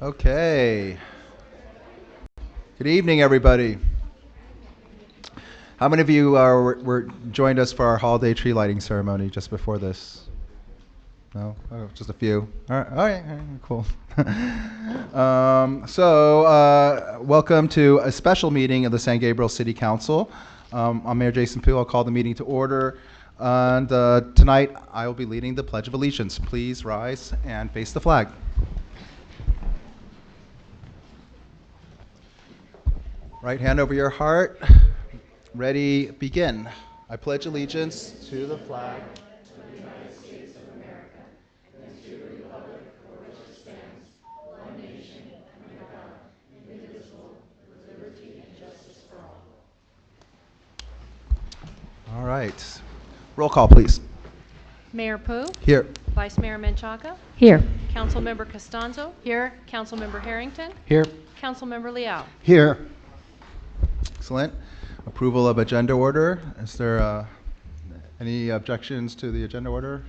Okay. Good evening, everybody. How many of you were joined us for our holiday tree lighting ceremony just before this? No? Oh, just a few. All right, cool. Welcome to a special meeting of the San Gabriel City Council. I'm Mayor Jason Pugh. I'll call the meeting to order. And tonight, I will be leading the Pledge of Allegiance. Please rise and face the flag. Right hand over your heart. Ready, begin. I pledge allegiance to the flag of the United States of America and to the republic for which it stands, one nation, under God, indivisible, with liberty and justice for all. All right. Roll call, please. Mayor Pugh? Here. Vice Mayor Menchaca? Here. Councilmember Costanzo? Here. Councilmember Harrington? Here. Councilmember Leal? Here. Excellent. Approval of agenda order. Is there any objections to the agenda order?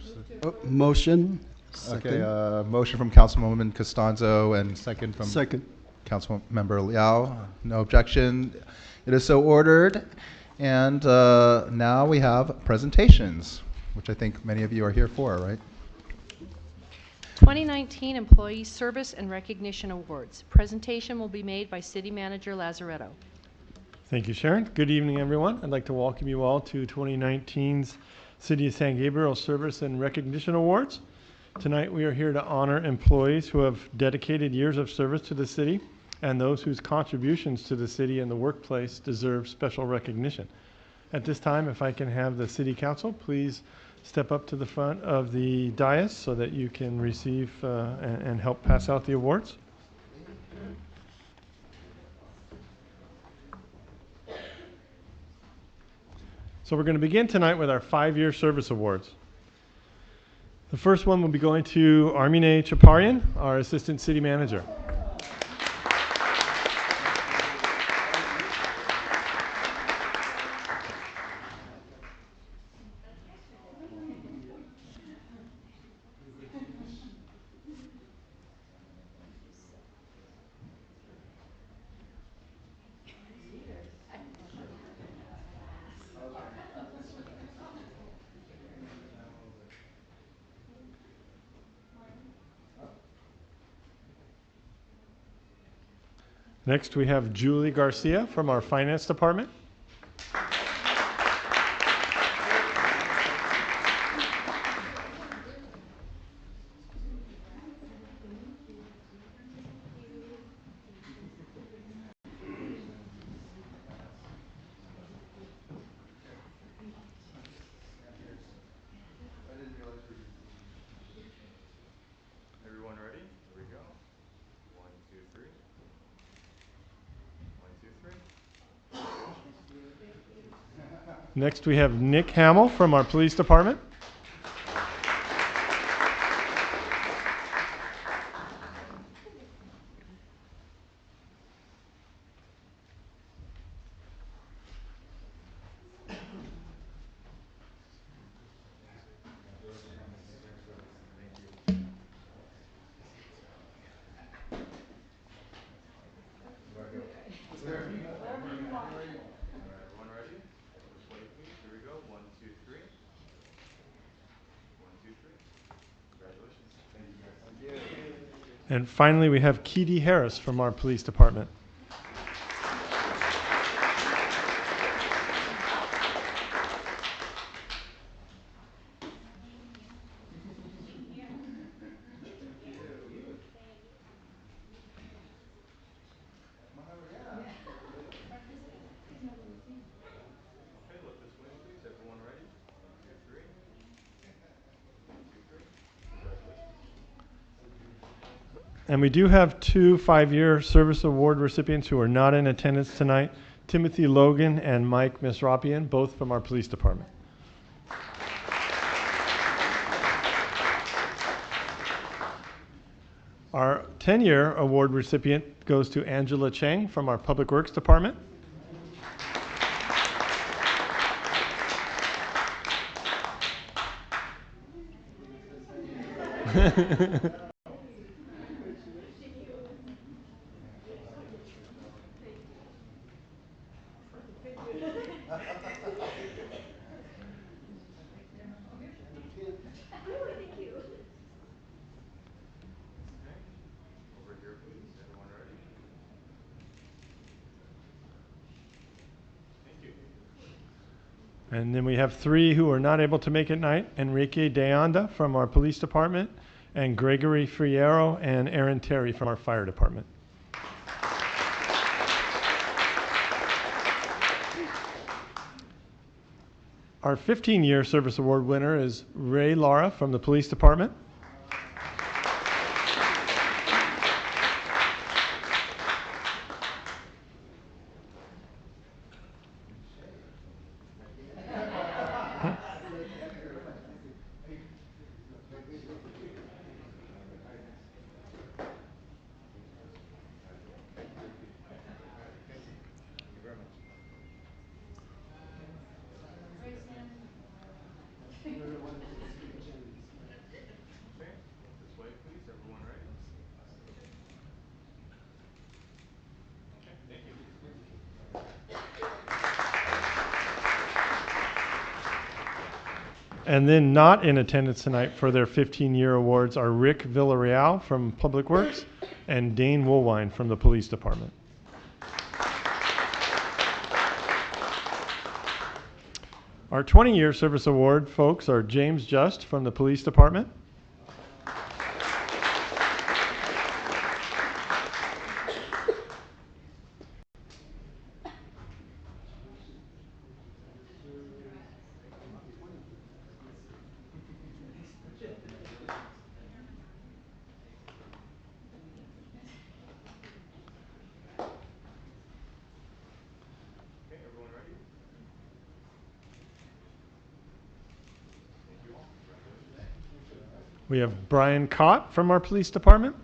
Motion. Okay, motion from Councilwoman Costanzo and second from Councilmember Liao. No objection. It is so ordered. And now we have presentations, which I think many of you are here for, right? 2019 Employee Service and Recognition Awards. Presentation will be made by City Manager Lazaretto. Thank you, Sharon. Good evening, everyone. I'd like to welcome you all to 2019's City of San Gabriel Service and Recognition Awards. Tonight, we are here to honor employees who have dedicated years of service to the city and those whose contributions to the city and the workplace deserve special recognition. At this time, if I can have the City Council, please step up to the front of the dais so that you can receive and help pass out the awards. So we're going to begin tonight with our 5-year service awards. The first one will be going to Armine Chaparian, our Assistant City Manager. Next, we have Julie Garcia from our Finance Department. Everyone ready? Here we go. 1, 2, 3. 1, 2, 3. Next, we have Nick Hamill from our Police Department. Everyone ready? First plate, please. Here we go. 1, 2, 3. 1, 2, 3. Congratulations. Thank you, guys. Thank you. And finally, we have Keedy Harris from our Police Department. Okay, look this way, please. Everyone ready? 1, 2, 3. 1, 2, 3. Congratulations. And we do have 2 5-year service award recipients who are not in attendance tonight, Timothy Logan and Mike Misrapian, both from our Police Department. Our 10-year award recipient goes to Angela Cheng from our Public Works Department. And then we have 3 who are not able to make it tonight: Enrique De Anda from our police department, and Gregory Friero and Aaron Terry from our fire department. Our 15-year service award winner is Ray Lara from the police department. Okay, look this way, please. Everyone ready? Okay, thank you. And then not in attendance tonight for their 15-year awards are Rick Villarreal from Public Works and Dane Woolwine from the police department. Our 20-year service award folks are James Just from the police department, Okay, everyone ready? Thank you all. Congratulations. we have Brian Cott from our police department,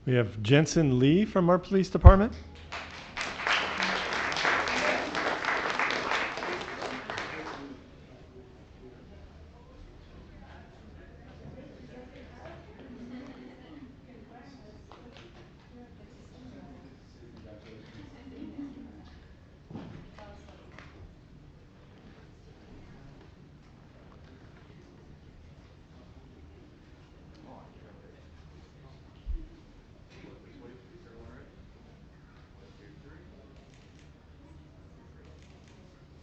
we have Jensen Lee from our police department, Look this way, please. Everyone ready? 1, 2, 3.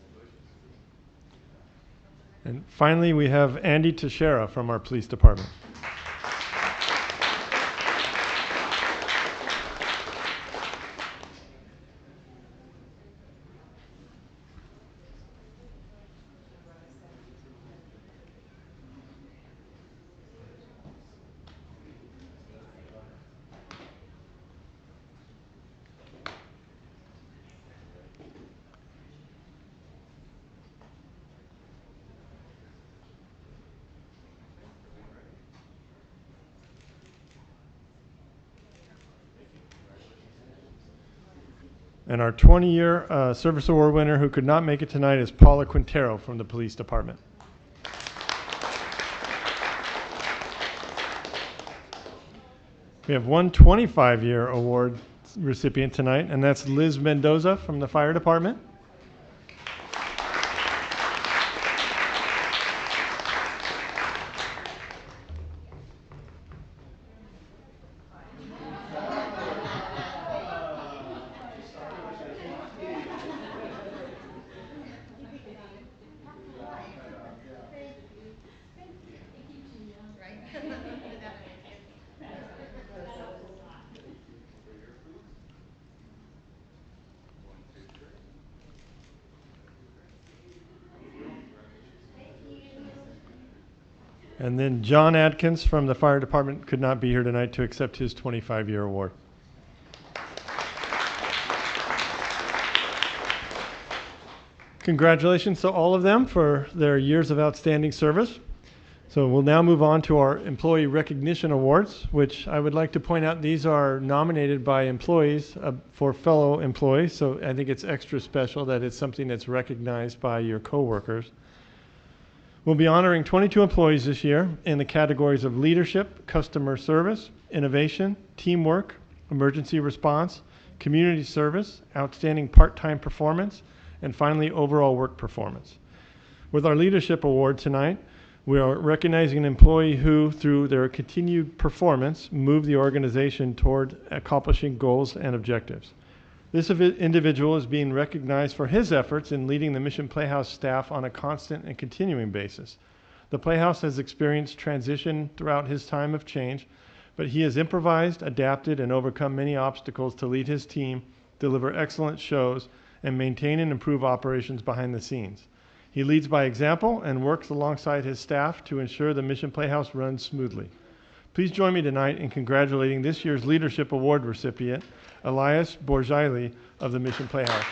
Congratulations. and finally we have Andy Teixeira from our police department. Everyone ready? Thank you. Congratulations. And our 20-year service award winner who could not make it tonight is Paula Quintero from the police department. We have one 25-year award recipient tonight, and that's Liz Mendoza from the fire department. Over here, please. 1, 2, 3. Thank you all. Congratulations. And then John Adkins from the fire department could not be here tonight to accept his 25-year award. Congratulations to all of them for their years of outstanding service. So we'll now move on to our Employee Recognition Awards, which I would like to point out these are nominated by employees for fellow employees. So I think it's extra special that it's something that's recognized by your coworkers. We'll be honoring 22 employees this year in the categories of leadership, customer service, innovation, teamwork, emergency response, community service, outstanding part-time performance, and finally overall work performance. With our leadership award tonight, we are recognizing an employee who, through their continued performance, moved the organization toward accomplishing goals and objectives. This individual is being recognized for his efforts in leading the Mission Playhouse staff on a constant and continuing basis. The Playhouse has experienced transition throughout his time of change, but he has improvised, adapted, and overcome many obstacles to lead his team, deliver excellent shows, and maintain and improve operations behind the scenes. He leads by example and works alongside his staff to ensure the Mission Playhouse runs smoothly. Please join me tonight in congratulating this year's Leadership Award recipient, Elias Borjaili of the Mission Playhouse.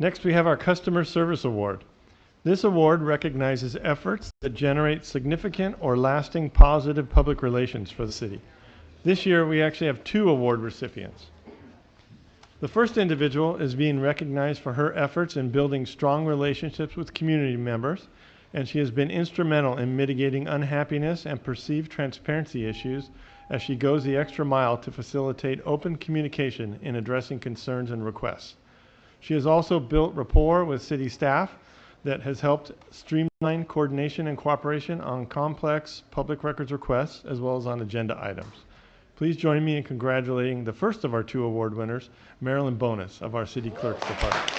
Next, we have our Customer Service Award. This award recognizes efforts that generate significant or lasting positive public relations for the city. This year, we actually have 2 award recipients. The first individual is being recognized for her efforts in building strong relationships with community members, and she has been instrumental in mitigating unhappiness and perceived transparency issues as she goes the extra mile to facilitate open communication in addressing concerns and requests. She has also built rapport with city staff that has helped streamline coordination and cooperation on complex public records requests as well as on agenda items. Please join me in congratulating the first of our 2 award winners, Marilyn Bonus of our City Clerk's Department.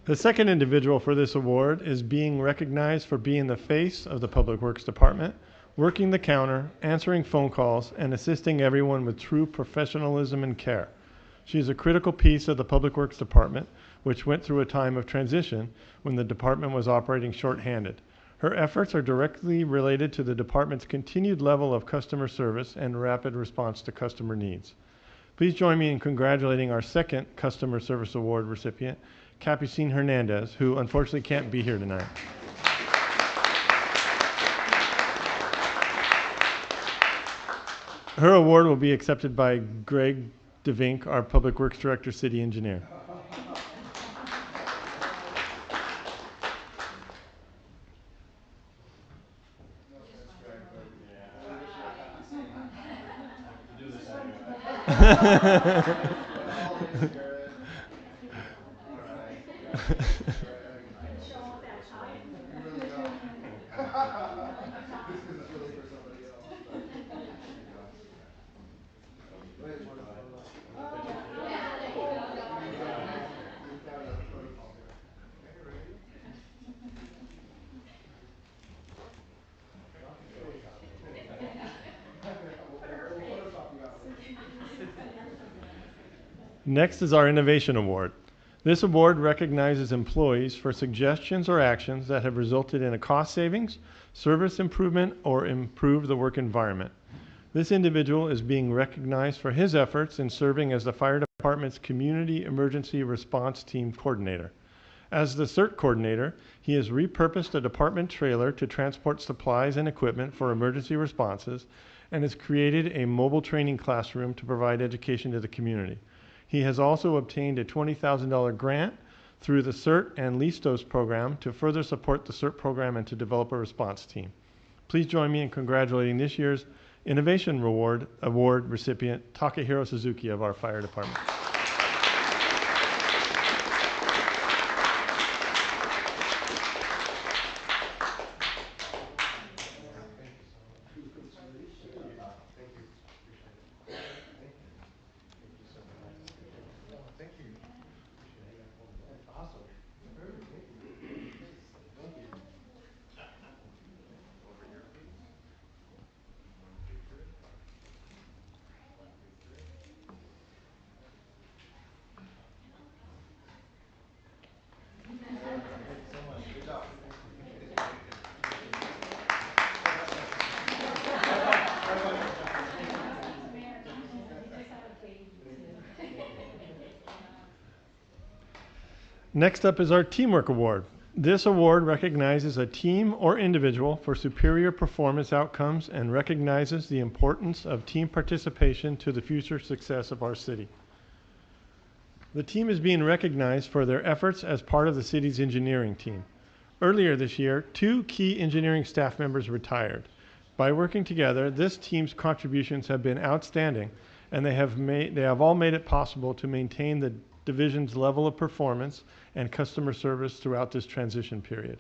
The second individual for this award is being recognized for being the face of the Public Works Department, working the counter, answering phone calls, and assisting everyone with true professionalism and care. She is a critical piece of the Public Works Department, which went through a time of transition when the department was operating shorthanded. Her efforts are directly related to the department's continued level of customer service and rapid response to customer needs. Please join me in congratulating our second Customer Service Award recipient, Capucine Hernandez, who unfortunately can't be here tonight. Her award will be accepted by Greg DeVink, our Public Works Director, City Engineer. Next is our Innovation Award. This award recognizes employees for suggestions or actions that have resulted in a cost savings, service improvement, or improved the work environment. This individual is being recognized for his efforts in serving as the fire department's Community Emergency Response Team Coordinator. As the CERT coordinator, he has repurposed a department trailer to transport supplies and equipment for emergency responses and has created a mobile training classroom to provide education to the community. He has also obtained a $20,000 grant through the CERT and LISTOS program to further support the CERT program and to develop a response team. Please join me in congratulating this year's Innovation Award recipient, Takahiro Suzuki of our fire department. Over here, please. 1, 2, 3. 1, 2, 3. Good job. Next up is our Teamwork Award. This award recognizes a team or individual for superior performance outcomes and recognizes the importance of team participation to the future success of our city. The team is being recognized for their efforts as part of the city's engineering team. Earlier this year, 2 key engineering staff members retired. By working together, this team's contributions have been outstanding, and they have all made it possible to maintain the division's level of performance and customer service throughout this transition period.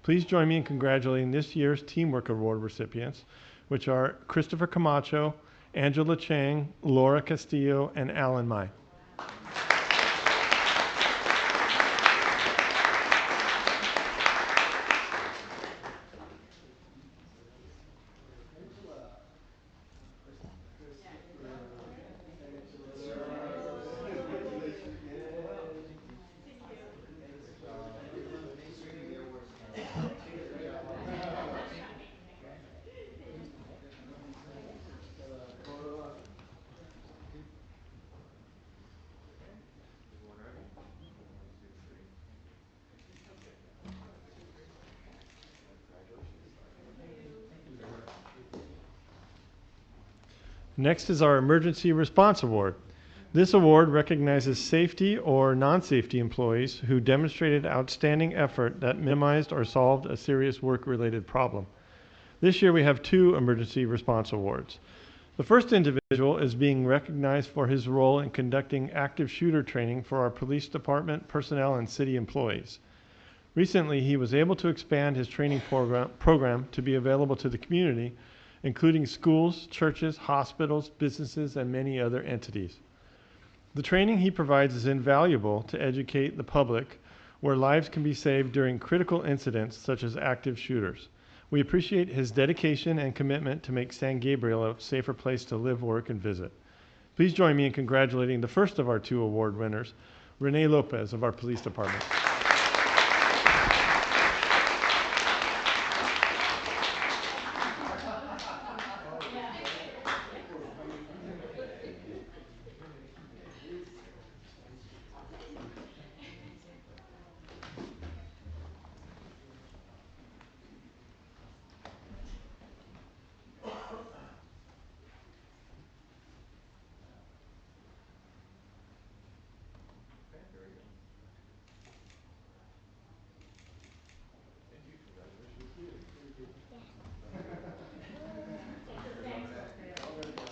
Please join me in congratulating this year's Teamwork Award recipients, which are Christopher Camacho, Angela Chang, Laura Castillo, and Alan Mai. Everyone ready? 1, 2, 3. 1, 2, 3. Congratulations. Next is our Emergency Response Award. This award recognizes safety or non-safety employees who demonstrated outstanding effort that minimized or solved a serious work-related problem. This year we have 2 Emergency Response Awards. The first individual is being recognized for his role in conducting active shooter training for our police department personnel and city employees. Recently, he was able to expand his training program to be available to the community, including schools, churches, hospitals, businesses, and many other entities. The training he provides is invaluable to educate the public where lives can be saved during critical incidents such as active shooters. We appreciate his dedication and commitment to make San Gabriel a safer place to live, work, and visit. Please join me in congratulating the first of our 2 award winners, Renee Lopez of our police department. Okay, very good. Thank you. Congratulations.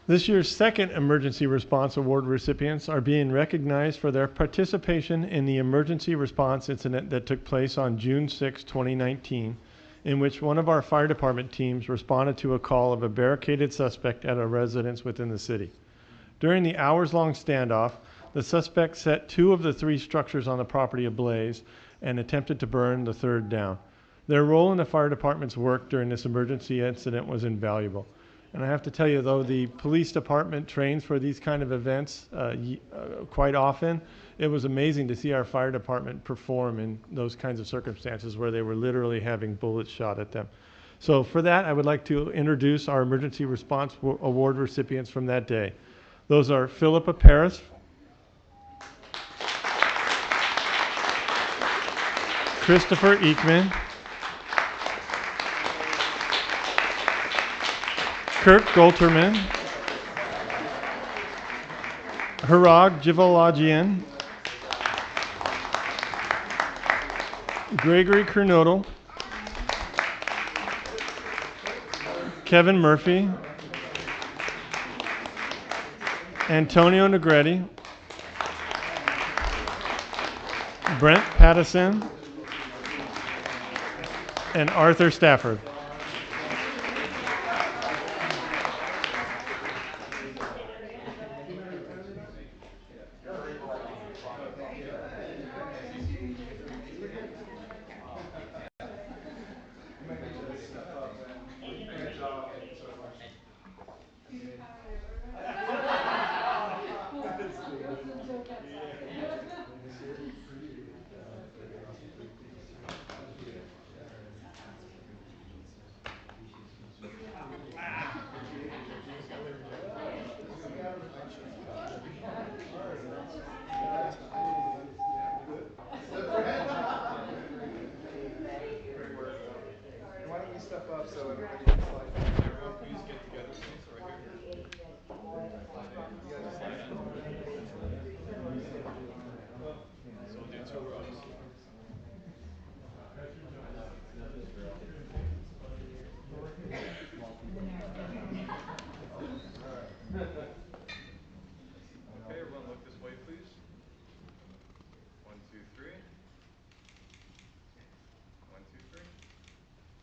This year's second Emergency Response Award recipients are being recognized for their participation in the emergency response incident that took place on June 6, 2019, in which one of our fire department teams responded to a call of a barricaded suspect at a residence within the city. During the hours-long standoff, the suspect set 2 of the 3 structures on the property ablaze and attempted to burn the 3rd down. Their role in the fire department's work during this emergency incident was invaluable. And I have to tell you, though, the police department trains for these kind of events quite often. It was amazing to see our fire department perform in those kinds of circumstances where they were literally having bullets shot at them. So for that, I would like to introduce our Emergency Response Award recipients from that day. Those are Philippa Paris, Christopher Ekman, Kirk Golterman, Harag Jivalajian, Gregory Kernodle, Kevin Murphy, Antonio Negretti, Brent Pattison, and Arthur Stafford. Why don't we step up so everybody can slide down? Everyone, please get together, please, right here. So we'll do 2 rows. Okay, everyone, look this way, please. 1, 2, 3. 1, 2, 3.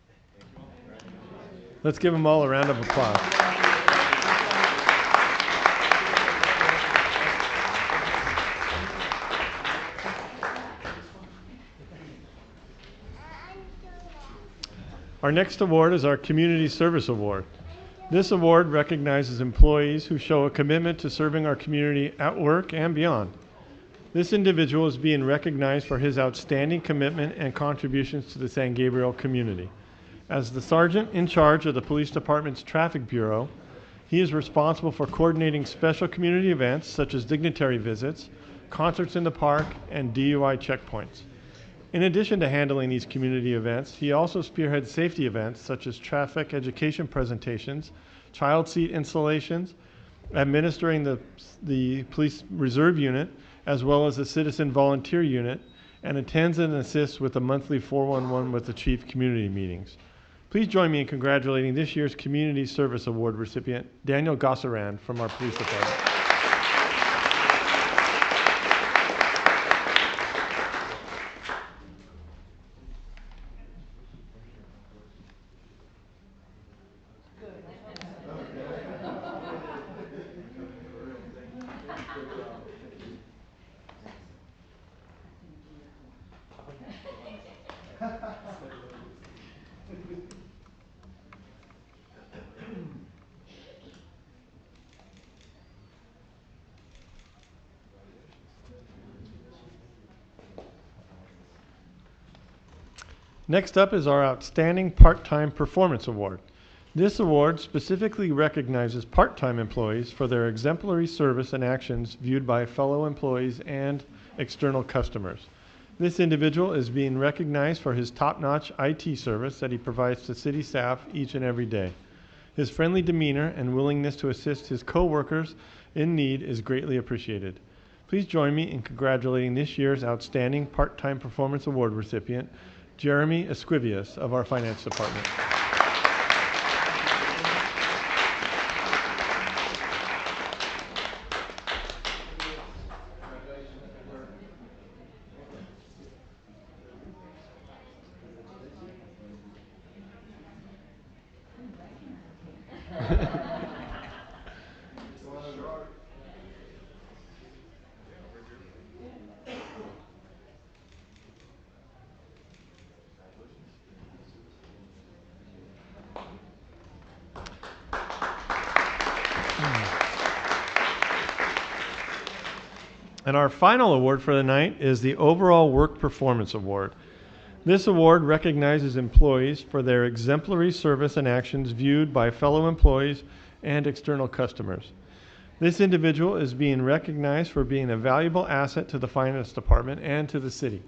Thank you all. Congratulations. Let's give them all a round of applause. Our next award is our Community Service Award. This award recognizes employees who show a commitment to serving our community at work and beyond. This individual is being recognized for his outstanding commitment and contributions to the San Gabriel community. As the sergeant in charge of the Police Department's Traffic Bureau, he is responsible for coordinating special community events such as dignitary visits, concerts in the park, and DUI checkpoints. In addition to handling these community events, he also spearheads safety events such as traffic education presentations, child seat installations, administering the Police Reserve Unit, as well as the Citizen Volunteer Unit, and attends and assists with the monthly 411 with the Chief community meetings. Please join me in congratulating this year's Community Service Award recipient, Daniel Gossaran from our police department. Next up is our Outstanding Part-Time Performance Award. This award specifically recognizes part-time employees for their exemplary service and actions viewed by fellow employees and external customers. This individual is being recognized for his top-notch IT service that he provides to city staff each and every day. His friendly demeanor and willingness to assist his co-workers in need is greatly appreciated. Please join me in congratulating this year's Outstanding Part-Time Performance Award recipient, Jeremy Esquivius of our Finance Department. And our final award for the night is the Overall Work Performance Award. This award recognizes employees for their exemplary service and actions viewed by fellow employees and external customers. This individual is being recognized for being a valuable asset to the finance department and to the city.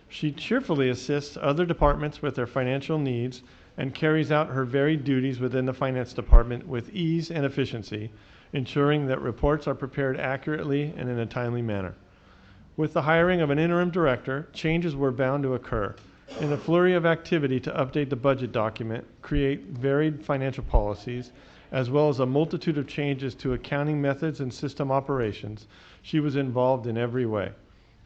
She cheerfully assists other departments with their financial needs and carries out her varied duties within the finance department with ease and efficiency, ensuring that reports are prepared accurately and in a timely manner. With the hiring of an interim director, changes were bound to occur. In a flurry of activity to update the budget document, create varied financial policies, as well as a multitude of changes to accounting methods and system operations, she was involved in every way.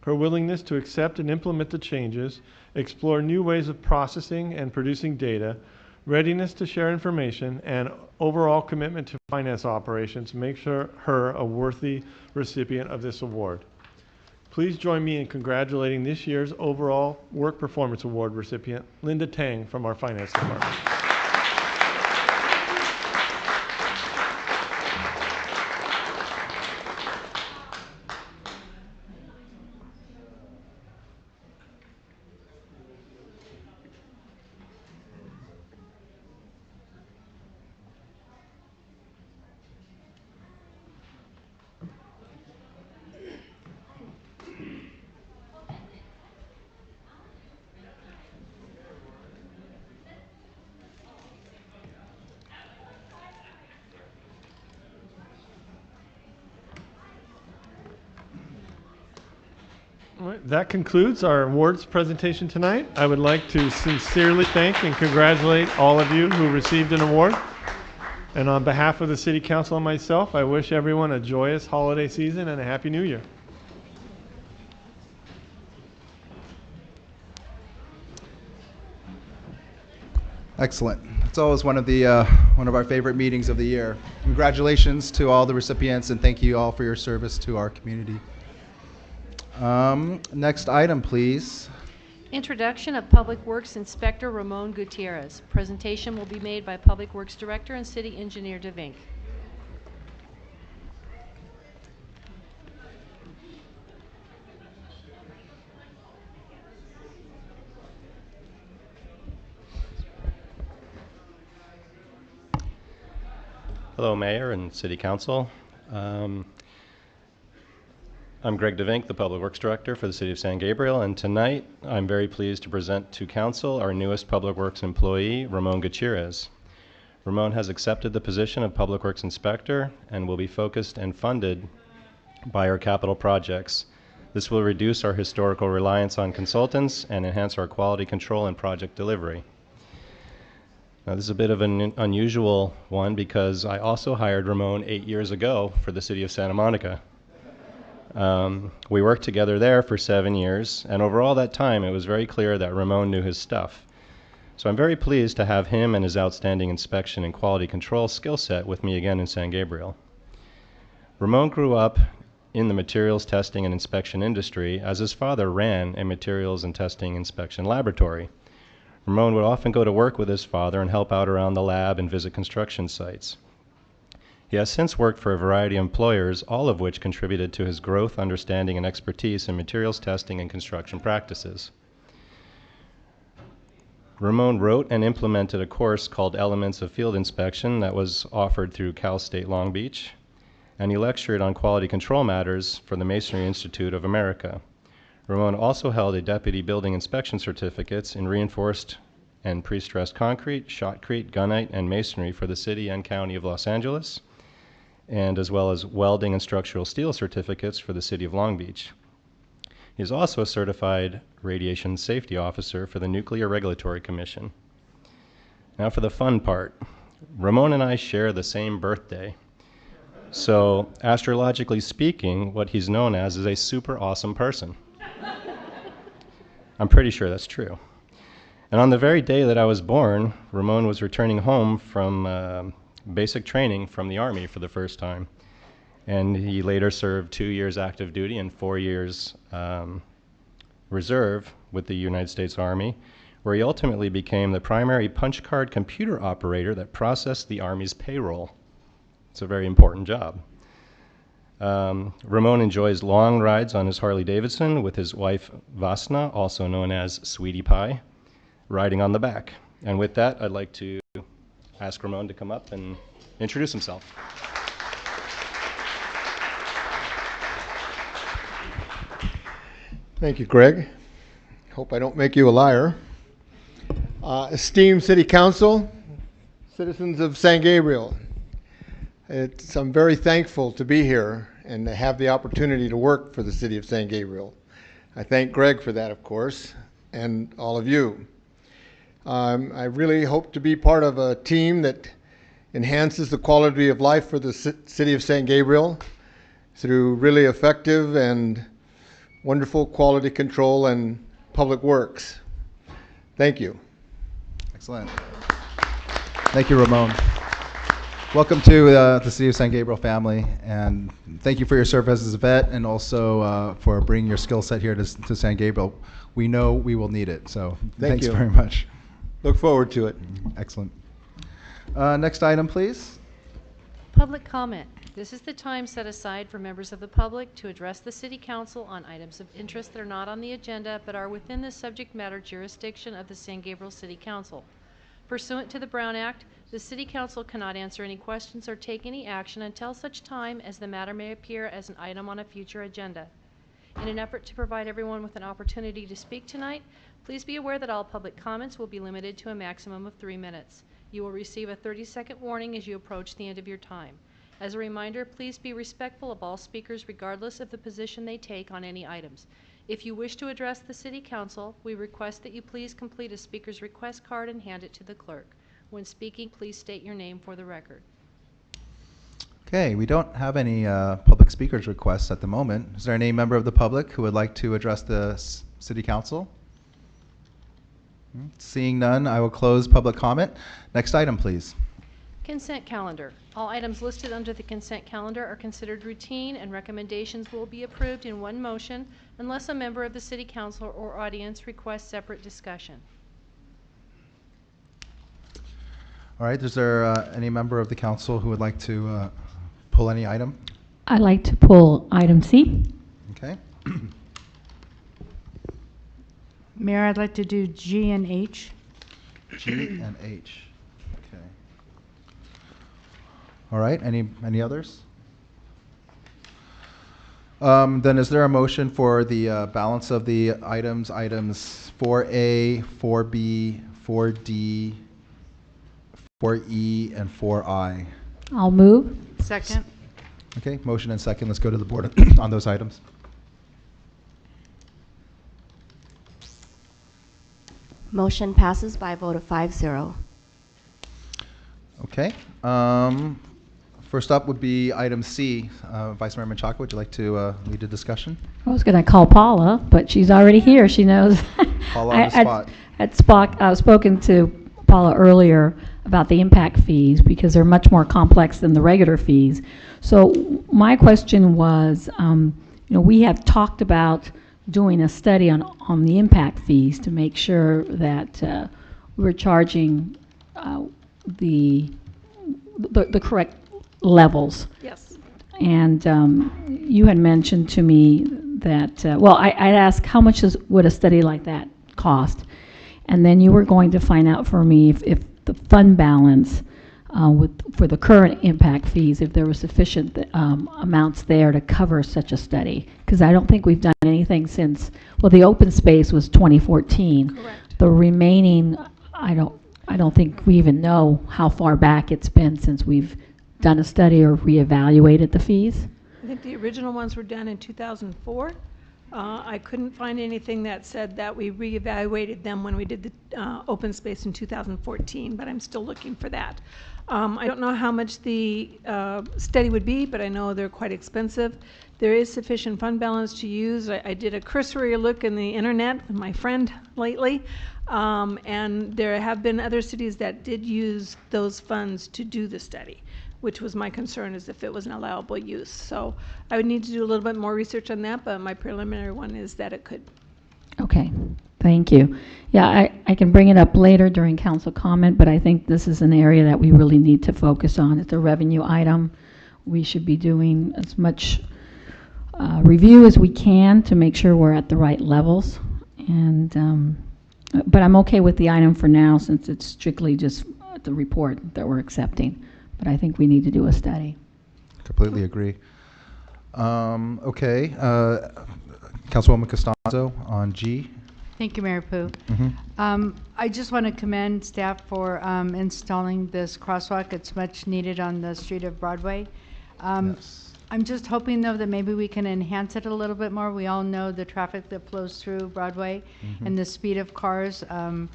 Her willingness to accept and implement the changes, explore new ways of processing and producing data, readiness to share information, and overall commitment to finance operations makes her a worthy recipient of this award. Please join me in congratulating this year's overall Work Performance Award recipient, Linda Tang from our Finance Department. All right, that concludes our awards presentation tonight. I would like to sincerely thank and congratulate all of you who received an award. And on behalf of the City Council and myself, I wish everyone a joyous holiday season and a Happy New Year. Excellent. It's always one of our favorite meetings of the year. Congratulations to all the recipients, and thank you all for your service to our community. Next item, please. Introduction of Public Works Inspector Ramon Gutierrez. Presentation will be made by Public Works Director and City Engineer DeVink. Hello, Mayor and City Council. I'm Greg DeVink, the Public Works Director for the City of San Gabriel, and tonight I'm very pleased to present to Council our newest Public Works employee, Ramon Gutierrez. Ramon has accepted the position of Public Works Inspector and will be focused and funded by our capital projects. This will reduce our historical reliance on consultants and enhance our quality control and project delivery. Now, this is a bit of an unusual one because I also hired Ramon 8 years ago for the City of Santa Monica. We worked together there for 7 years, and over all that time it was very clear that Ramon knew his stuff. So I'm very pleased to have him and his outstanding inspection and quality control skill set with me again in San Gabriel. Ramon grew up in the materials testing and inspection industry as his father ran a materials and testing inspection laboratory. Ramon would often go to work with his father and help out around the lab and visit construction sites. He has since worked for a variety of employers, all of which contributed to his growth, understanding, and expertise in materials testing and construction practices. Ramon wrote and implemented a course called Elements of Field Inspection that was offered through Cal State Long Beach, and he lectured on quality control matters for the Masonry Institute of America. Ramon also held a deputy building inspection certificates in reinforced and pre-stressed concrete, shotcrete, gunite, and masonry for the city and county of Los Angeles, and as well as welding and structural steel certificates for the city of Long Beach. He is also a certified radiation safety officer for the Nuclear Regulatory Commission. Now for the fun part. Ramon and I share the same birthday. So astrologically speaking, what he's known as is a super awesome person. I'm pretty sure that's true. And on the very day that I was born, Ramon was returning home from basic training from the Army for the first time. And he later served 2 years active duty and 4 years reserve with the United States Army, where he ultimately became the primary punch card computer operator that processed the Army's payroll. It's a very important job. Ramon enjoys long rides on his Harley Davidson with his wife Vasna, also known as Sweetie Pie, riding on the back. And with that, I'd like to ask Ramon to come up and introduce himself. Thank you, Greg. Hope I don't make you a liar. Esteemed City Council, citizens of San Gabriel, I'm very thankful to be here and to have the opportunity to work for the City of San Gabriel. I thank Greg for that, of course, and all of you. I really hope to be part of a team that enhances the quality of life for the City of San Gabriel through really effective and wonderful quality control and public works. Thank you. Excellent. Thank you, Ramon. Welcome to the City of San Gabriel family, and thank you for your service as a vet and also for bringing your skill set here to San Gabriel. We know we will need it, so thanks you. very much. Look forward to it. Excellent. Next item, please. Public comment. This is the time set aside for members of the public to address the City Council on items of interest that are not on the agenda but are within the subject matter jurisdiction of the San Gabriel City Council. Pursuant to the Brown Act, the City Council cannot answer any questions or take any action until such time as the matter may appear as an item on a future agenda. In an effort to provide everyone with an opportunity to speak tonight, please be aware that all public comments will be limited to a maximum of 3 minutes. You will receive a 30-second warning as you approach the end of your time. As a reminder, please be respectful of all speakers regardless of the position they take on any items. If you wish to address the City Council, we request that you please complete a speaker's request card and hand it to the clerk. When speaking, please state your name for the record. Okay, we don't have any public speakers requests at the moment. Is there any member of the public who would like to address the City Council? Seeing none, I will close public comment. Next item, please. Consent calendar. All items listed under the consent calendar are considered routine, and recommendations will be approved in one motion unless a member of the City Council or audience requests separate discussion. All right, is there any member of the council who would like to pull any item? I'd like to pull item C. Okay. Mayor, I'd like to do G and H. G and H. Okay. All right, any others? Then is there a motion for the balance of the items 4A, 4B, 4D, 4E, and 4I? I'll move. Second. Okay, motion and second. Let's go to the board on those items. Motion passes by a vote of 5-0. Okay. First up would be item C. Vice Mayor Menchaca, would you like to lead a discussion? I was going to call Paula, but she's already here. She knows. Paula on the spot. I've spoken to Paula earlier about the impact fees because they're much more complex than the regular fees. So my question was, we have talked about doing a study on the impact fees to make sure that we're charging the correct levels. Yes. And you had mentioned to me that, I'd ask how much would a study like that cost? And then you were going to find out for me if the fund balance for the current impact fees, if there were sufficient amounts there to cover such a study. Because I don't think we've done anything since, the open space was 2014. Correct. The remaining, I don't think we even know how far back it's been since we've done a study or reevaluated the fees. I think the original ones were done in 2004. I couldn't find anything that said that we reevaluated them when we did the open space in 2014, but I'm still looking for that. I don't know how much the study would be, but I know they're quite expensive. There is sufficient fund balance to use. I did a cursory look in the internet with my friend lately, and there have been other cities that did use those funds to do the study, which was my concern, is if it was an allowable use. So I would need to do a little bit more research on that, but my preliminary one is that it could. Okay, thank you. Yeah, I can bring it up later during council comment, but I think this is an area that we really need to focus on. It's a revenue item. we should be doing as much review as we can to make sure we're at the right levels. And but I'm okay with the item for now since it's strictly just the report that we're accepting. But I think we need to do a study. Completely agree. Okay, Councilwoman Costanzo on G. Thank you, Mayor Pooh. I just want to commend staff for installing this crosswalk. It's much needed on the street of Broadway. Yes. I'm just hoping, though, that maybe we can enhance it a little bit more. We all know the traffic that flows through Broadway and the speed of cars, and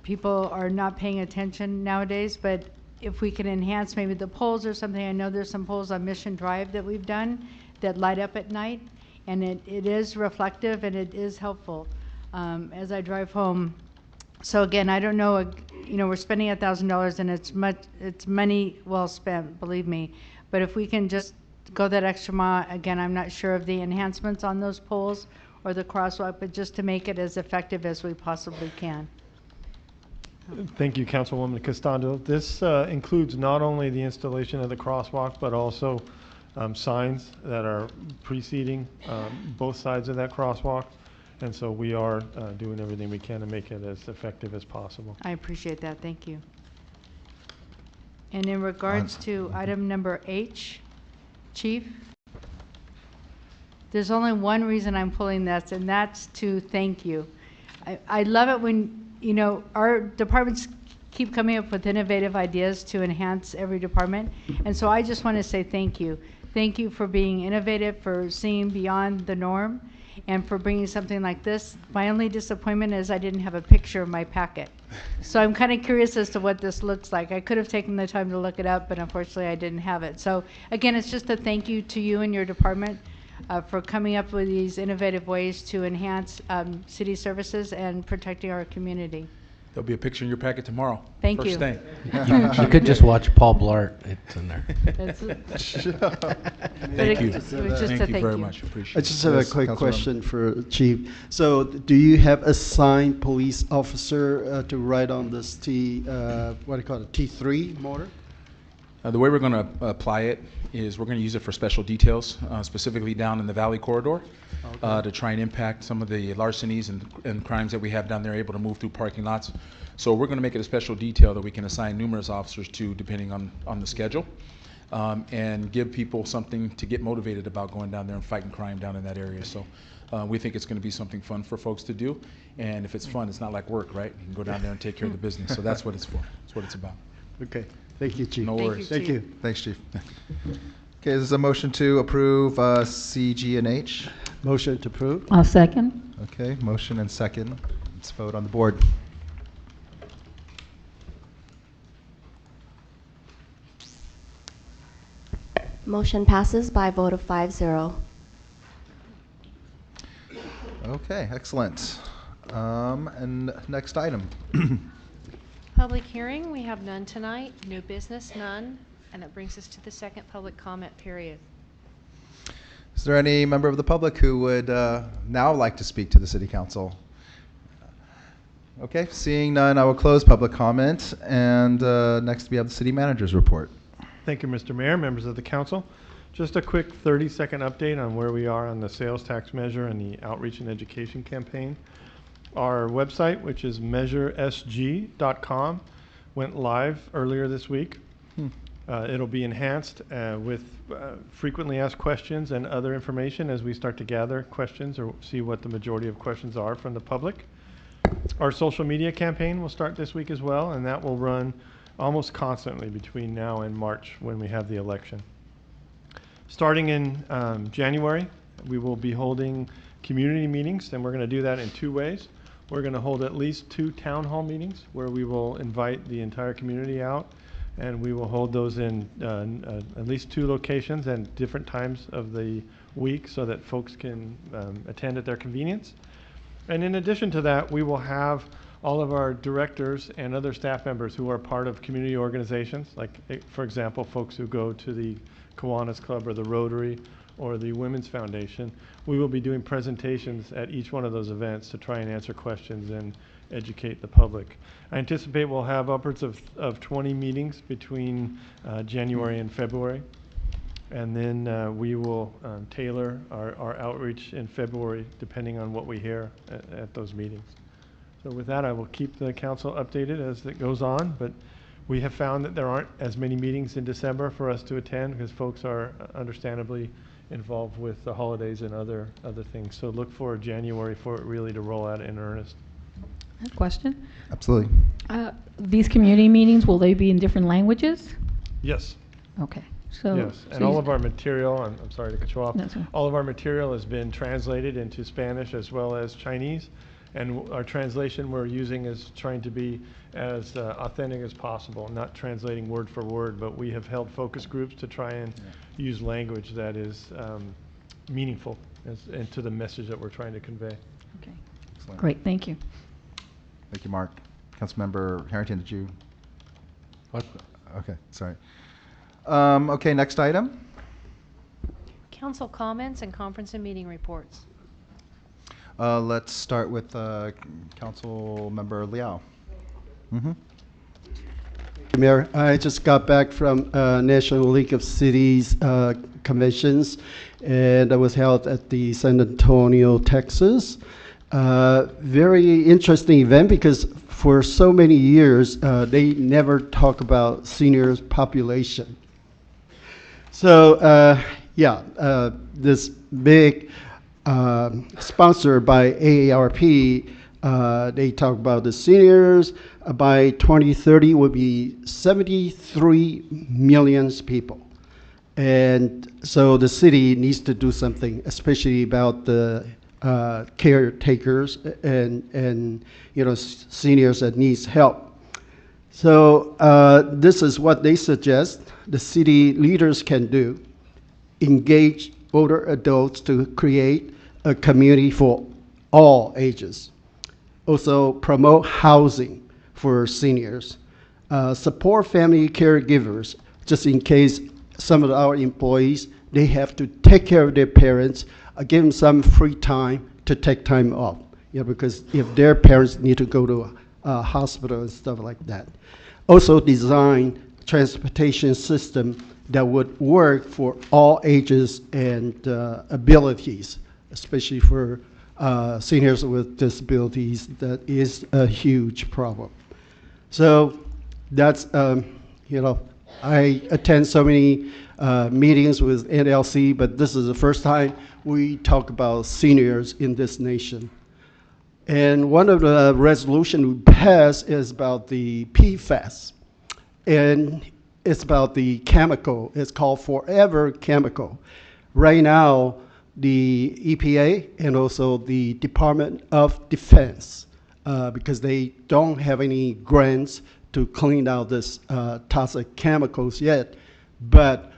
people are not paying attention nowadays. But if we can enhance maybe the poles or something, I know there's some poles on Mission Drive that we've done that light up at night, and it is reflective and it is helpful as I drive home. So again, I don't know, we're spending $1,000 and it's money well spent, believe me. But if we can just go that extra mile, again, I'm not sure of the enhancements on those poles or the crosswalk, but just to make it as effective as we possibly can. Thank you, Councilwoman Costanzo. This includes not only the installation of the crosswalk, but also signs that are preceding both sides of that crosswalk. And so we are doing everything we can to make it as effective as possible. I appreciate that. Thank you. And in regards to item number H, Chief, there's only one reason I'm pulling this, and that's to thank you. I love it when, our departments keep coming up with innovative ideas to enhance every department. And so I just want to say thank you. Thank you for being innovative, for seeing beyond the norm, and for bringing something like this. My only disappointment is I didn't have a picture of my packet. So I'm kind of curious as to what this looks like. I could have taken the time to look it up, but unfortunately I didn't have it. So again, it's just a thank you to you and your department for coming up with these innovative ways to enhance city services and protecting our community. There'll be a picture in your packet tomorrow. Thank you. First thing. You could just watch Paul Blart. It's in there. Thank you. It was just a Thank you very you. much. Appreciate I it. just have a Yes, quick Councilmember. question for Chief. So do you have assigned police officer to ride on this T3 motor? The way we're going to apply it is we're going to use it for special details, specifically down in the Valley Corridor, to try and impact some of the larcenies and crimes that we have down there, able to move through parking lots. So we're going to make it a special detail that we can assign numerous officers to, depending on the schedule, and give people something to get motivated about going down there and fighting crime down in that area. So we think it's going to be something fun for folks to do. And if it's fun, it's not like work, right? You can go down there and take care of the business. So that's what it's for. That's what it's about. Okay. Thank you, Chief. No worries. Thank you. Thanks, Chief. Okay, this is a motion to approve C, G, and H. Motion to approve. I'll second. Okay, motion and second. Let's vote on the board. Motion passes by a vote of 5-0. Okay, excellent. And next item. Public hearing, we have none tonight. New business, none. And that brings us to the second public comment period. Is there any member of the public who would now like to speak to the City Council? Okay, seeing none, I will close public comment. And next we have the City Manager's report. Thank you, Mr. Mayor, members of the council. Just a quick 30-second update on where we are on the sales tax measure and the outreach and education campaign. Our website, which is measuresg.com, went live earlier this week. It'll be enhanced with frequently asked questions and other information as we start to gather questions or see what the majority of questions are from the public. Our social media campaign will start this week as well, and that will run almost constantly between now and March when we have the election. Starting in January, we will be holding community meetings, and we're going to do that in two ways. We're going to hold at least 2 town hall meetings where we will invite the entire community out, and we will hold those in at least 2 locations and different times of the week so that folks can attend at their convenience. And in addition to that, we will have all of our directors and other staff members who are part of community organizations, like, for example, folks who go to the Kiwanis Club or the Rotary or the Women's Foundation. We will be doing presentations at each one of those events to try and answer questions and educate the public. I anticipate we'll have upwards of 20 meetings between January and February. And then we will tailor our outreach in February depending on what we hear at those meetings. So with that, I will keep the council updated as it goes on, but we have found that there aren't as many meetings in December for us to attend because folks are understandably involved with the holidays and other things. So look for January for it really to roll out in earnest. Question? Absolutely. These community meetings, will they be in different languages? Yes. Okay. So Yes, and so all you- of our material, I'm sorry to cut you off, That's all right. all of our material has been translated into Spanish as well as Chinese, and our translation we're using is trying to be as authentic as possible, not translating word for word, but we have held focus groups to try and use language that is meaningful and to the message that we're trying to convey. Okay. Excellent. Great, thank you. Thank you, Mark. Councilmember Harrington, did you? What? Okay, sorry. Okay, next item. Council comments and conference and meeting reports. Let's start with Councilmember Liao. Mm-hmm. Mayor, I just got back from National League of Cities conventions, and I was held at the San Antonio, Texas. Very interesting event because for so many years they never talk about seniors population. So this big sponsored by AARP, they talk about the seniors. By 2030 will be 73 million people. And so the city needs to do something, especially about the caretakers and seniors that needs help. So this is what they suggest the city leaders can do: engage older adults to create a community for all ages. Also promote housing for seniors. Support family caregivers, just in case some of our employees, they have to take care of their parents, give them some free time to take time off, because if their parents need to go to a hospital and stuff like that. Also design transportation system that would work for all ages and abilities, especially for seniors with disabilities. That is a huge problem. So that's, I attend so many meetings with NLC, but this is the first time we talk about seniors in this nation. And one of the resolutions we passed is about the PFAS. And it's about the chemical. It's called Forever Chemical. Right now, the EPA and also the Department of Defense, because they don't have any grants to clean out this toxic chemicals yet, but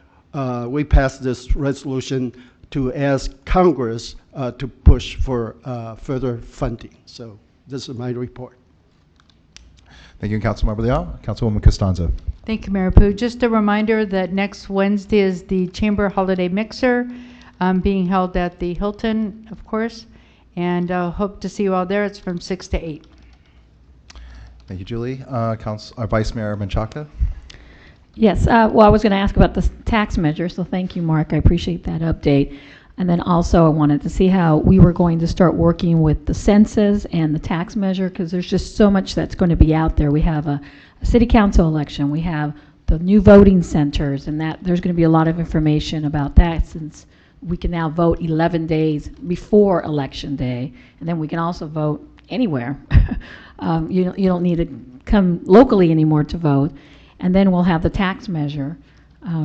we passed this resolution to ask Congress to push for further funding. So this is my report. Thank you, Councilmember Liao. Councilwoman Costanzo. Thank you, Mayor Pooh. Just a reminder that next Wednesday is the Chamber Holiday Mixer being held at the Hilton, of course, and hope to see you all there. It's from 6 to 8. Thank you, Julie. Vice Mayor Menchaca. Yes, well, I was going to ask about the tax measure, so thank you, Mark. I appreciate that update. And then also I wanted to see how we were going to start working with the census and the tax measure, because there's just so much that's going to be out there. We have a city council election. We have the new voting centers, and that there's going to be a lot of information about that, since we can now vote 11 days before Election Day, and then we can also vote anywhere. You don't need to come locally anymore to vote. And then we'll have the tax measure.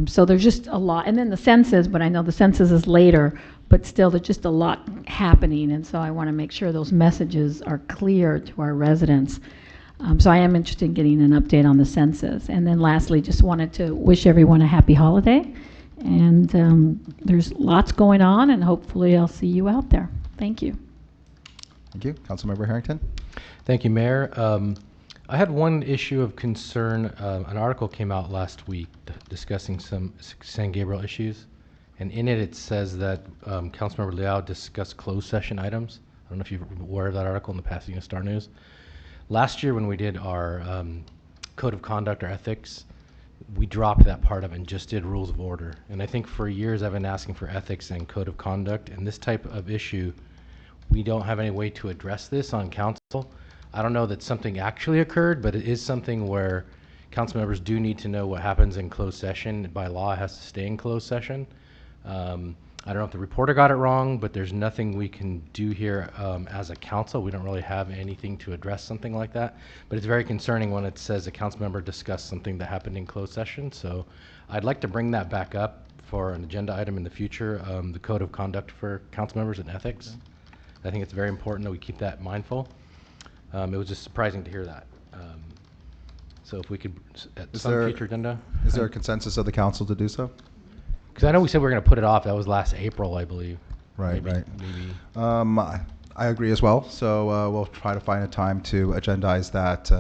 So there's just a lot. And then the census, but I know the census is later, but still there's just a lot happening. And so I want to make sure those messages are clear to our residents. So I am interested in getting an update on the census. And then lastly, just wanted to wish everyone a happy holiday. And there's lots going on, and hopefully I'll see you out there. Thank you. Thank you. Councilmember Harrington. Thank you, Mayor. I had one issue of concern. An article came out last week discussing some San Gabriel issues, and in it says that Councilmember Liao discussed closed session items. I don't know if you're aware of that article in the Pasadena Star News. Last year when we did our code of conduct or ethics, we dropped that part of it and just did rules of order. And I think for years I've been asking for ethics and code of conduct, and this type of issue, we don't have any way to address this on council. I don't know that something actually occurred, but it is something where council members do need to know what happens in closed session. By law, it has to stay in closed session. I don't know if the reporter got it wrong, but there's nothing we can do here as a council. We don't really have anything to address something like that. But it's very concerning when it says a council member discussed something that happened in closed session. So I'd like to bring that back up for an agenda item in the future, the code of conduct for council members and ethics. I think it's very important that we keep that mindful. It was just surprising to hear that. So if we could, at some future agenda. Is there a consensus of the council to do so? Because I know we said we were going to put it off. That was last April, I believe. Right, Maybe. I agree as well. So we'll try to find a time to agendize that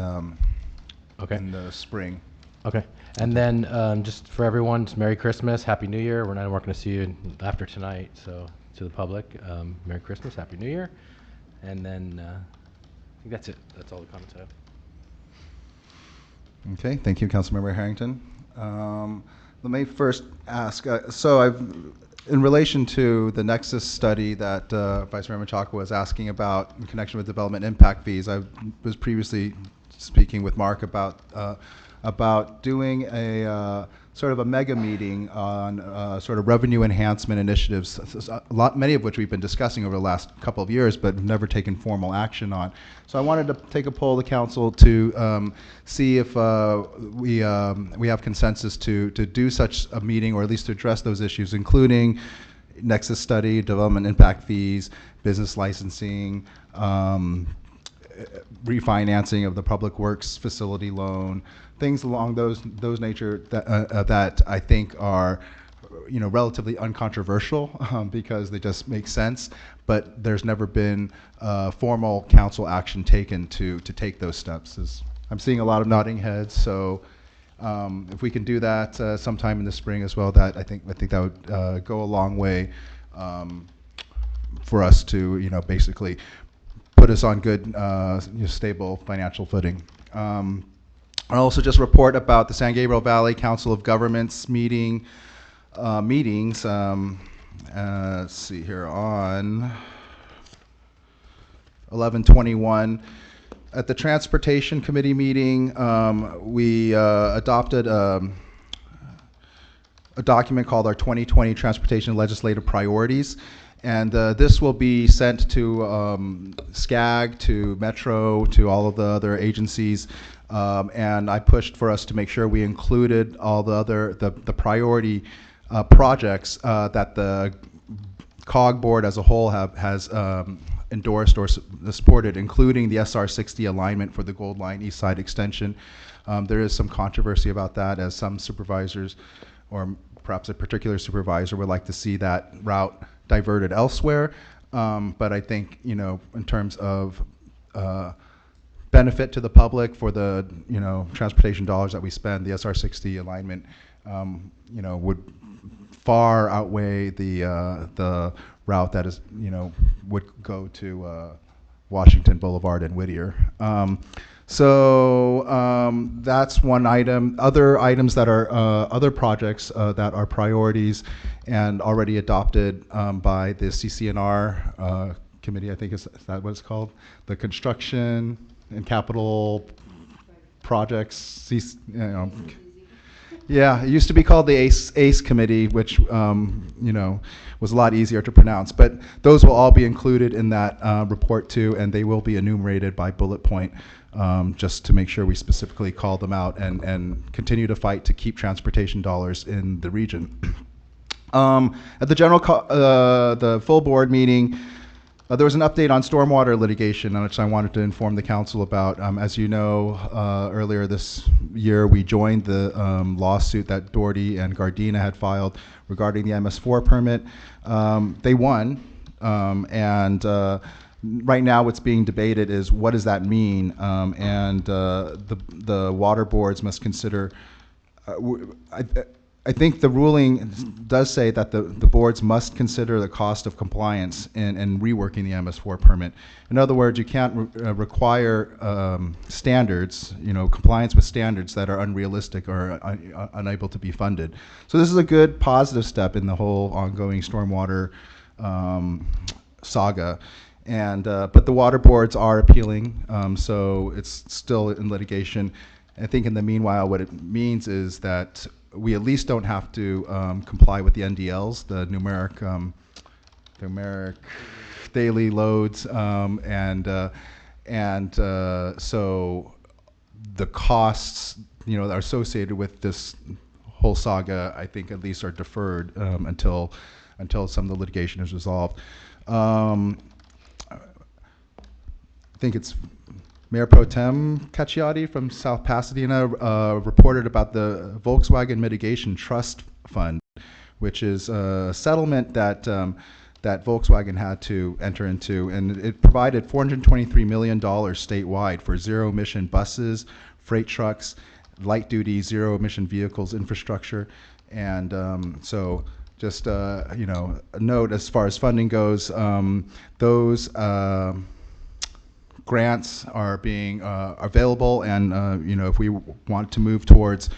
in the spring. Okay. And then just for everyone, it's Merry Christmas, Happy New Year. We're not going to see you after tonight, so to the public, Merry Christmas, Happy New Year. And then I think that's it. That's all the comments I have. Okay, thank you, Councilmember Harrington. Let me first ask, so in relation to the Nexus study that Vice Mayor Machaka was asking about in connection with development impact fees, I was previously speaking with Mark about doing a sort of a mega meeting on sort of revenue enhancement initiatives, many of which we've been discussing over the last couple of years, but never taken formal action on. So I wanted to take a poll of the council to see if we have consensus to do such a meeting, or at least to address those issues, including Nexus study, development impact fees, business licensing, refinancing of the public works facility loan, things along those nature that I think are, relatively uncontroversial because they just make sense. But there's never been formal council action taken to take those steps. I'm seeing a lot of nodding heads, so if we can do that sometime in the spring as well, that I think that would go a long way for us to basically put us on good, stable financial footing. I'll also just report about the San Gabriel Valley Council of Governments meetings. Let's see here, on 11/21. At the Transportation Committee meeting, we adopted a document called our 2020 Transportation Legislative Priorities. And this will be sent to SCAG, to Metro, to all of the other agencies. And I pushed for us to make sure we included all the priority projects that the COG board as a whole has endorsed or supported, including the SR60 alignment for the Gold Line East Side extension. There is some controversy about that, as some supervisors, or perhaps a particular supervisor, would like to see that route diverted elsewhere. But I think, in terms of benefit to the public for the, transportation dollars that we spend, the SR60 alignment, would far outweigh the route that is, would go to Washington Boulevard and Whittier. So that's one item. Other items that are other projects that are priorities and already adopted by the CCNR committee, I think is that what it's called? The Construction and Capital Projects. Yeah, it used to be called the ACE committee, which was a lot easier to pronounce. But those will all be included in that report too, and they will be enumerated by bullet point, just to make sure we specifically call them out and continue to fight to keep transportation dollars in the region. At the the full board meeting, there was an update on stormwater litigation, on which I wanted to inform the council about. As you know, earlier this year, we joined the lawsuit that Doherty and Gardena had filed regarding the MS4 permit. They won, and right now what's being debated is what does that mean, and the water boards must consider. I think the ruling does say that the boards must consider the cost of compliance in reworking the MS4 permit. In other words, you can't require standards, compliance with standards that are unrealistic or unable to be funded. So this is a good positive step in the whole ongoing stormwater saga. And but the water boards are appealing, so it's still in litigation. I think in the meanwhile, what it means is that we at least don't have to comply with the NDLs, the numeric daily loads, so the costs, that are associated with this whole saga, I think at least are deferred until some of the litigation is resolved. I think it's Mayor Pro Tem Cacciati from South Pasadena reported about the Volkswagen Mitigation Trust Fund, which is a settlement that that Volkswagen had to enter into, and it provided $423 million statewide for zero-emission buses, freight trucks, light-duty zero-emission vehicles infrastructure, and so just a note as far as funding goes, those grants are being available, and if we want to move towards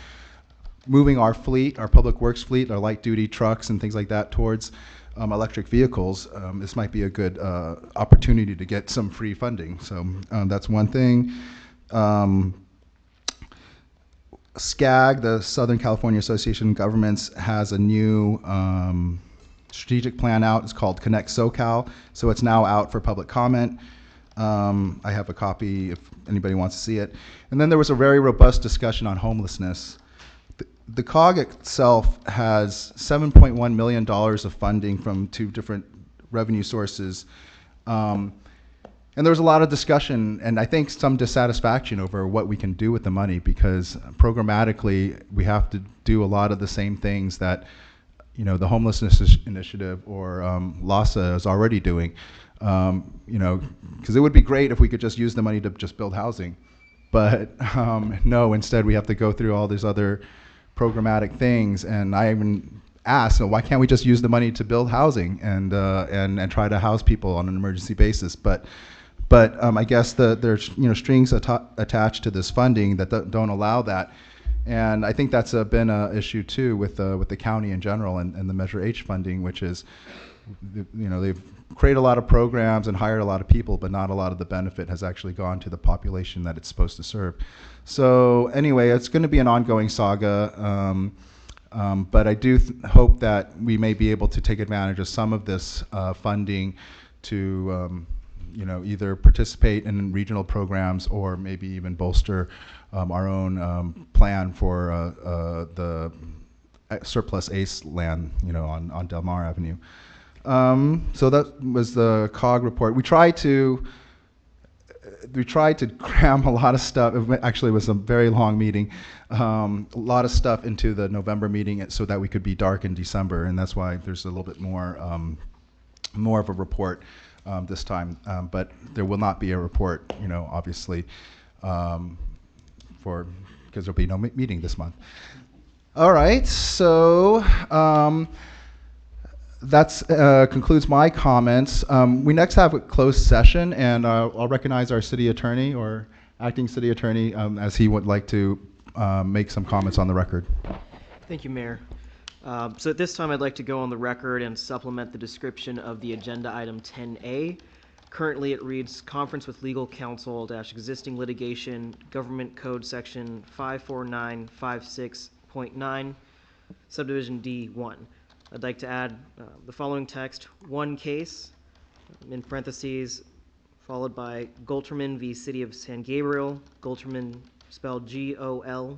moving our fleet, our public works fleet, our light duty trucks and things like that towards electric vehicles, this might be a good opportunity to get some free funding. So that's one thing. SCAG, the Southern California Association of Governments, has a new strategic plan out. It's called Connect SoCal. So it's now out for public comment. I have a copy if anybody wants to see it. And then there was a very robust discussion on homelessness. The COG itself has $7.1 million of funding from 2 different revenue sources. And there was a lot of discussion and I think some dissatisfaction over what we can do with the money, because programmatically we have to do a lot of the same things that the homelessness initiative or LASA is already doing. Because it would be great if we could just use the money to just build housing, but no, instead we have to go through all these other programmatic things. And I even asked, why can't we just use the money to build housing and try to house people on an emergency basis? But I guess there's strings attached to this funding that don't allow that. And I think that's been an issue too with the county in general and the Measure H funding, which is, they've created a lot of programs and hired a lot of people, but not a lot of the benefit has actually gone to the population that it's supposed to serve. So anyway, it's going to be an ongoing saga, but I do hope that we may be able to take advantage of some of this funding to either participate in regional programs or maybe even bolster our own plan for the surplus ACE land, on Del Mar Avenue. So that was the COG report. We tried to cram a lot of stuff. Actually, it was a very long meeting. A lot of stuff into the November meeting so that we could be dark in December, and that's why there's a little bit more of a report this time. But there will not be a report, obviously, because there'll be no meeting this month. All right, so that concludes my comments. We next have a closed session, and I'll recognize our city attorney or acting city attorney as he would like to make some comments on the record. Thank you, Mayor. So at this time, I'd like to go on the record and supplement the description of the agenda item 10A. Currently, it reads conference with legal counsel - existing litigation, government code section 54956.9, subdivision D1. I'd like to add the following text: one case, in parentheses, followed by Gutierrez v. City of San Gabriel, Gutierrez spelled Gothermann.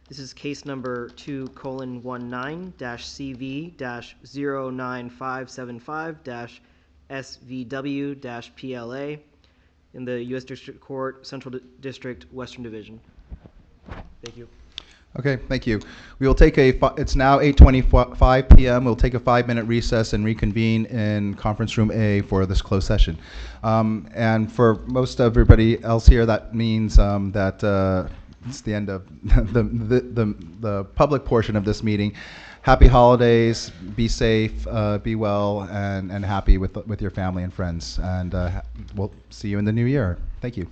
This is case number 2:19-CV-09575-SVW-PLA in the U.S. District Court, Central District, Western Division. Thank you. Okay, thank you. We will take it's now 8:25 p.m. We'll take a 5-minute recess and reconvene in conference room A for this closed session. And for most everybody else here, that means that it's the end of the public portion of this meeting. Happy holidays. Be safe. Be well, and happy with your family and friends. And we'll see you in the new year. Thank you.